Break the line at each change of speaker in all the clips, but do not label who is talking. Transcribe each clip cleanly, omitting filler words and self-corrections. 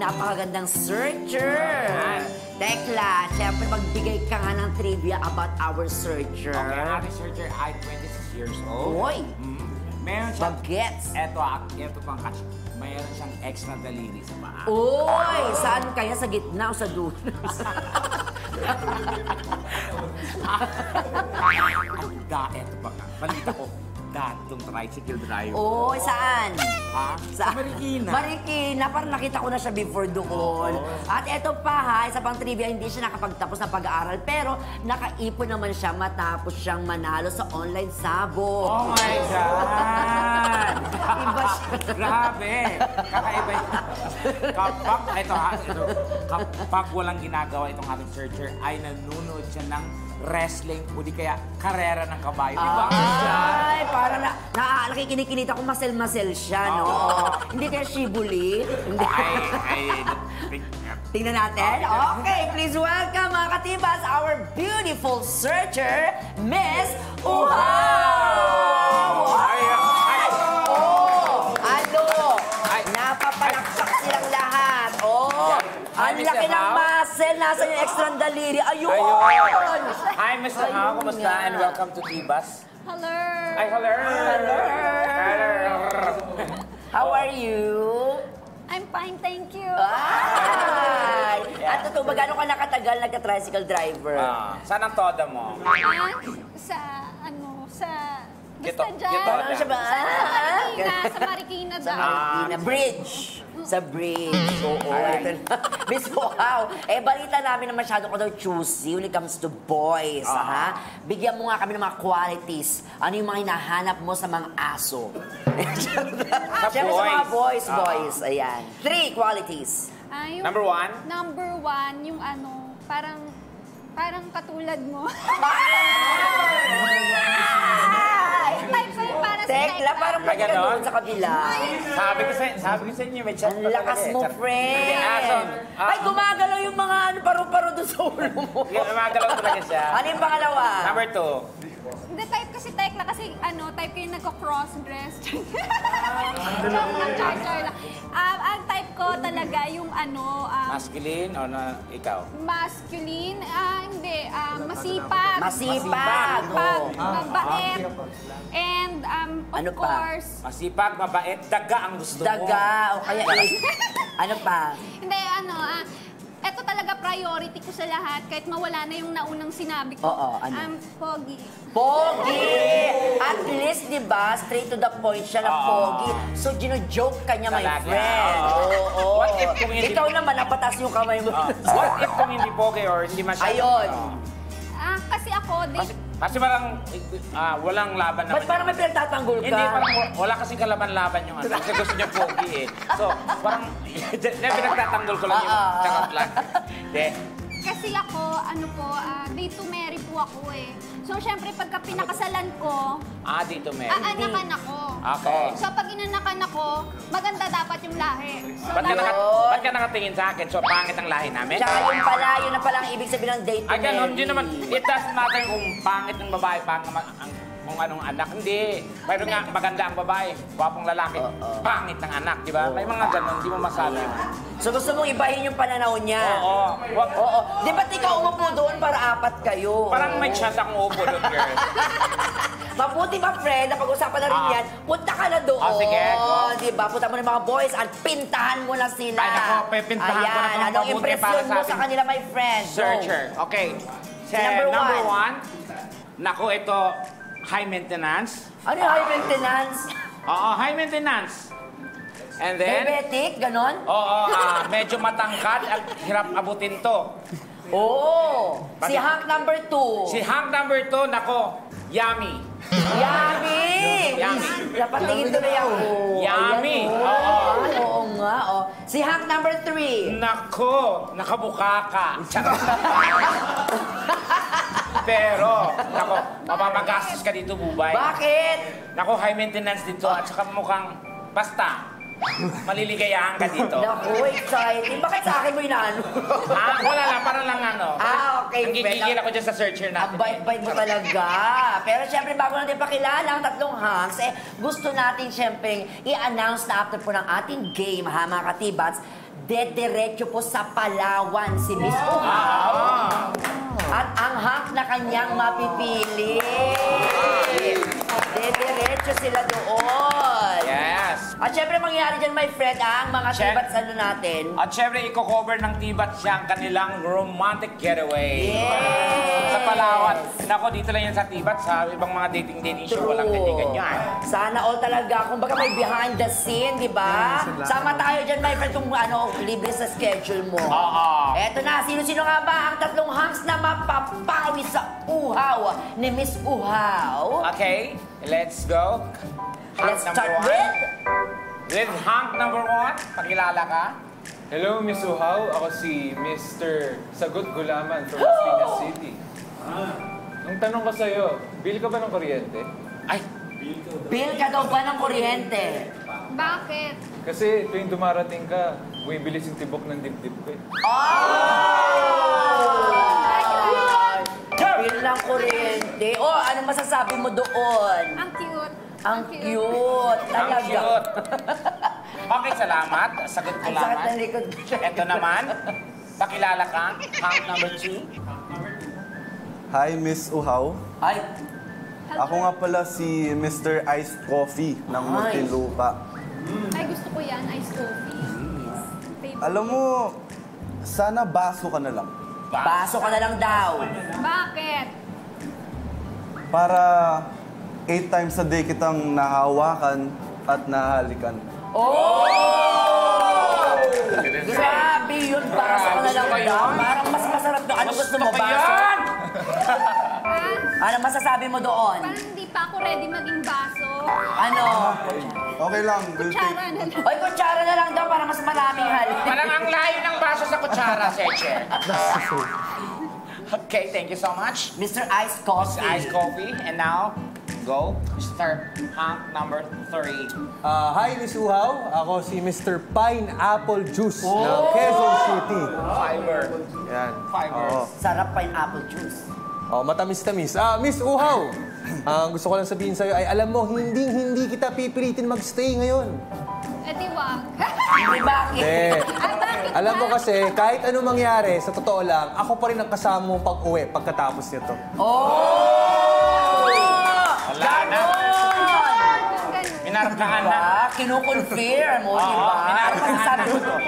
napakagandang searcher. Tekla, syempre magbigay ka nga ng trivia about our searcher.
Okay, ang ating searcher ay 26 years old.
Oy!
Meron siyang...
Bagets.
Ito pang catch. Mayroon siyang extra daliri sa paa.
Oy! Saan kaya? Sa gitna o sa dulo?
Ito pa nga. Balita ko, datong tricycle driver.
Oy, saan?
Ha? Sa Marikina.
Marikina, parang nakita ko na siya before doon. At eto pa ha, isa pang trivia, hindi siya nakapagtapos ng pag-aaral, pero nakaipon naman siya matapos siyang manalo sa online sabog.
Oh my God!
Iba siya.
Grabe! Kakaiba yun. Kapag walang ginagawa itong ating searcher, ay nanonood siya ng wrestling o di kaya karera ng kabayo. Diba?
Ay, parang nakikinikita ko masel-masel siya, no? Hindi kaya shibuli? Hindi. Tingnan natin. Okay, please welcome mga katibas, our beautiful searcher, Miss Uhaw! Napapalakpak silang lahat. Ang laki ng muscle. Nasa yung extra daliri. Ayun!
Hi, Miss Uhaw. Kumusta? And welcome to Tibas.
Hello!
Ay, hello!
How are you?
I'm fine, thank you.
Ay! At totoo ba, gano'n ka nakatagal nagka-tricycle driver?
Saan ang toda mo?
Basta dyan.
Ano siya ba?
Sa Marikina daw.
Marikina. Bridge. Sa bridge. Oo. Miss Uhaw, balita namin na masyado ka daw choosy when it comes to boys, ha? Bigyan mo nga kami ng mga qualities. Ano yung mga hinahanap mo sa mga aso? Siyempre sa mga boys. Ayan. 3 qualities.
Number 1?
Number 1, yung parang katulad mo. Type ko yung para sa
Tekla, parang pwede ka doon sa kabila.
Sabi ko sa inyo, may chat
Ang lakas mo, friend. Ay, gumagalaw yung mga paru-paro doon sa ulo mo.
Gumagalaw talaga siya.
Ano yung pangalawa?
Number 2.
Hindi, type kasi Tekla kasi type ko yung nagko-cross-dress. Char lang. Ang type ko talaga yung
Masculine o ikaw?
masculine, hindi, masipag.
Masipag.
Mabait. And
Ano
of
pa?
course,
Masipag, mabait, daga ang gusto mo.
Daga. O kaya ano pa?
hindi, eto talaga priority ko sa lahat kahit mawala na yung naunang sinabi ko.
Oo, ano?
Pogi.
Pogi! At least, di ba, straight to the point siya ng pogi. So, gino-joke ka niya, my
Talaga.
friend. Oo.
What if kung hindi-
Ikaw naman, napatas yung kamay mo.
What if kung hindi pogi or hindi masyado?
Ayun.
Kasi ako,
Kasi parang walang laban naman.
Ba't parang may pinagtatanggol ka?
Hindi, parang wala kasing kalaban-laban yung kasi gusto niya pogi eh. So, parang, pinagtatanggol ko lang yung charot lang.
kasi ako, date to marry po ako eh. So, syempre, pagka pinakasalan ko,
Dito may.
aanakan ako.
Okay.
So, pag inanakan ako, maganda dapat yung lahi. So,
Ba't ka nakatingin sa akin? So, pangit ang lahi namin?
Tsaka yun na pala ang ibig sabihin ng date to
Ay, ganun
marry.
din naman. It doesn't matter kung pangit ng babae, kung anong anak. Hindi. Mayroon nga maganda ang babae, gwapong lalaki, pangit ng anak, di ba? May mga ganun, di mo masabi.
So gusto mong ibahin yung pananaw niya?
Oo.
Oo. Di ba't ikaw umupo doon para 4 kayo?
Parang may chance akong upo doon, girl.
Mabuti ba, friend, na pag-usapan na rin yan, punta ka na doon.
Sige.
Di ba? Punta mo ng mga boys at pintahan mo na sila.
Ay, naku, pipintahan ko na
Ayan,
itong
anong
mabuti
impresyon
para sa
mo sa
ating
kanila, my friend? Go.
Searcher. Okay.
Number
1. Naku, ito, high maintenance.
Ano yung high maintenance?
Oo, high maintenance. And then,
Diabetic, ganon?
oo, medyo matangkad at hirap abutin to.
Oo. Si Hank number 2.
Si Hank number 2, nako, yummy.
Yummy!
Yummy.
Dapat tingin tuloy ako.
Yummy.
Ayan,
Oo.
Oo nga, oh. Si Hank number 3.
Nako, nakabuka ka. Pero, nako, mapapagastos ka dito, Bubay.
Bakit?
Nako, high maintenance dito at saka mukhang basta. Maliligayahan ka dito.
Naku, exciting. Bakit sa akin mo inaano?
Wala lang, parang lang ano.
Okay.
Nagigigil ako dyan sa searcher
Ang
natin.
bait-bait mo talaga. Pero syempre, bago natin pakilala ang tatlong hunks, gusto natin syempre i-announce na after po ng ating game, ha, mga katibats, dediretso po sa Palawan si Miss Uhaw. At ang hunk na kanyang mapipili. Dediretso sila doon.
Yes.
At syempre, mangyayari dyan, my friend, ang mga
Check.
tibats ano natin.
At syempre, i-cover ng Tibat siya ang kanilang romantic getaway.
Yes!
Sa Palawan. Nako, dito lang yan sa Tibat. Sa ibang mga dating show, walang ganyan yan.
Sana all talaga. Kung baga may behind the scene, di ba? Sama tayo dyan, my friend, kung ano, libre sa schedule mo.
Oo.
Eto na, sino-sino nga ba ang tatlong hunks na mapapawi sa uhaw ni Miss Uhaw?
Okay, let's go. Hunk
Let's
number
start
one. With hunk number 1, pakilala ka.
Hello, Miss Uhaw. Ako si Mr. Sagot Gulaman from Las Piñas City. Ang tanong ko sa'yo, bill ka ba ng kuryente?
Ay,
Bill ka daw ba ng kuryente?
Bakit?
Kasi tuwing dumarating ka, bumibilis yung tibok ng dibdib ko eh.
Bill ng kuryente. Oh, ano masasabi mo doon?
Ang cute.
Ang cute.
ang
Talaga.
cute. Okay, salamat. Sagot ko
Ang sakit
laman.
ng likod ko.
Ito naman, pakilala ka. Hunk number 2.
Hi, Miss Uhaw.
Ay,
Ako nga pala si Mr. Iced Coffee ng Muntinlupa.
Ay, gusto ko yan. Iced coffee. Favorite.
Alam mo, sana baso ka na lang.
baso ka na lang daw.
Bakit?
Para 8 times a day kitang nahawakan at nahalikan.
Oh! Grabe yun, baso ka na lang
Gusto ko
daw.
yun.
Parang mas masarap doon. Ano gusto mo,
ko
baso?
yan!
Ah,
Ano masasabi mo doon?
parang hindi pa ako ready maging baso.
Ano?
Okay lang, we'll take...
Kutsara na lang.
Oy, kutsara na lang daw para mas maraming halik.
Parang ang layo ng baso sa kutsara, Seche. Okay, thank you so much.
Mr. Iced Coffee.
Iced coffee. And now, go. Mr. Hunk number 3.
Hi, Miss Uhaw. Ako si Mr. Pineapple Juice ng Quezon City.
Fiber.
Yan.
Fiber.
Sarap pineapple juice.
Matamis-tamis. Miss Uhaw, ang gusto ko lang sabihin sa'yo ay alam mo, hindi kita pipilitin magstay ngayon.
Eh, di wag.
Hindi bakit?
Bakit
Alam mo
ba?
kasi, kahit anong mangyari, sa totoo lang, ako pa rin ang kasama mo pag-uwi pagkatapos nito.
Oh!
Wala na.
Ganon!
Ganun.
Minarkahan na.
Diba? Kinu-confirm mo, di ba? Ano
minarkahan
masasabi mo
na.
doon?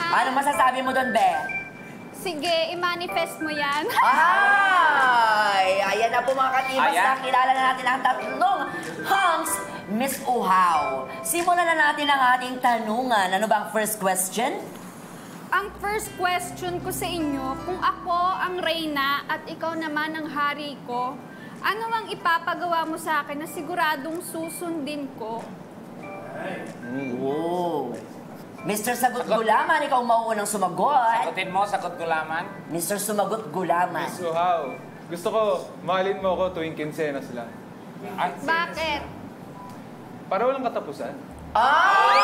Ano masasabi mo doon, Be?
Sige, i-manifest mo yan.
Ay! Ayan na po mga katibas
Ayan.
na kilala na natin ang tatlong hunks, Miss Uhaw. Simulan na natin ang ating tanungan. Ano ba ang first question?
Ang first question ko sa inyo, kung ako ang reyna at ikaw naman ang hari ko, ano ang ipapagawa mo sa akin na siguradong susundin ko?
Oh. Mr. Sagot Gulaman, ikaw mauunang sumagot.
Sagutin mo, sagot gulaman.
Mr. Sumagot Gulaman.
Miss Uhaw, gusto ko, mahalin mo ako tuwing kinsenas lang.
Ay,
Bakit?
Para walang katapusan.
Ay!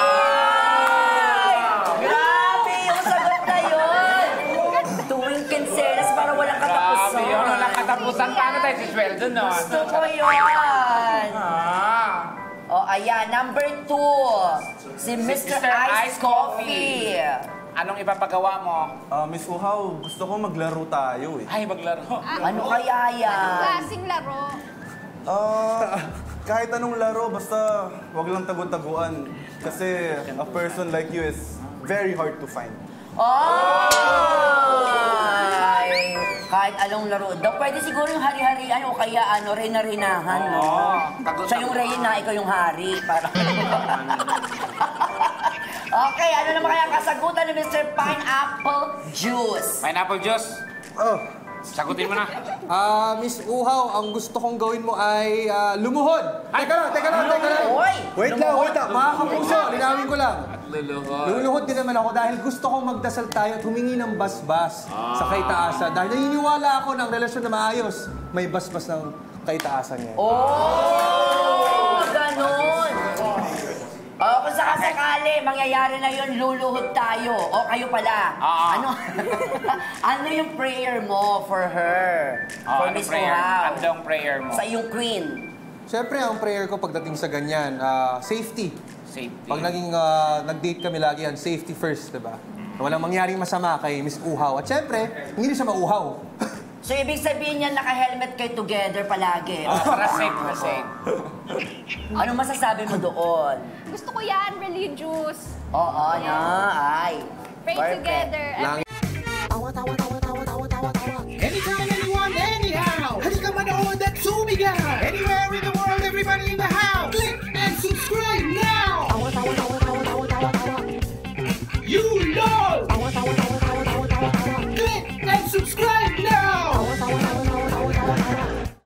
Grabe yung sagot na yun! Tuwing kinsenas para walang katapusan.
grabe yun. Walang katapusan. Paano tayo si Sweldo nun?
Gusto ko yun. O, ayan. Number 2. Si Mr. Iced Coffee.
Anong ipapagawa mo?
Miss Uhaw, gusto ko maglaro tayo eh.
Ay, maglaro.
Ano kaya
Anong
yan?
klaseng laro?
Kahit anong laro, basta wag lang tagu-taguan. Kasi a person like you is very hard to find.
Ay! Kahit anong laro daw. Pwede siguro yung hari-harian o kaya ano, reyna-reynahan, no?
tagot-
Siya yung reyna, ikaw yung hari. Para... Okay, ano naman kaya ang kasagutan ni Mr. Pineapple Juice?
Pineapple juice. Sagutin mo na.
Miss Uhaw, ang gusto kong gawin mo ay lumuhod. Teka lang.
Oy!
Wait lang. Mga kapuso, linawin ko lang.
Luluhod.
Luluhod din naman ako dahil gusto kong magdasal tayo at humingi ng basbas sa kaitaasan. Dahil naniniwala ako ng relasyon na maayos, may basbas ng kaitaasan niya.
Oh! Ganon! Oh, kung sakasakali sakali, mangyayari na yun, luluhod tayo. O kayo pala.
Oo.
Ano ano yung prayer mo for her? For
Ano
Miss
prayer?
Uhaw?
Ano ang prayer mo?
Sa iyong queen.
Siyempre, ang prayer ko pagdating sa ganyan, safety.
Safety.
Pag naging nag-date kami lagi yan, safety first, diba? Walang mangyaring masama kay Miss Uhaw. At siyempre, hindi siya mauhaw.
So, ibig sabihin niya, naka-helmet kayo together palagi.
Para safe na safe.
Ano masasabi mo doon?
Gusto ko yan, religious.
Oo, na, ay.
Pray
Perfect.
together every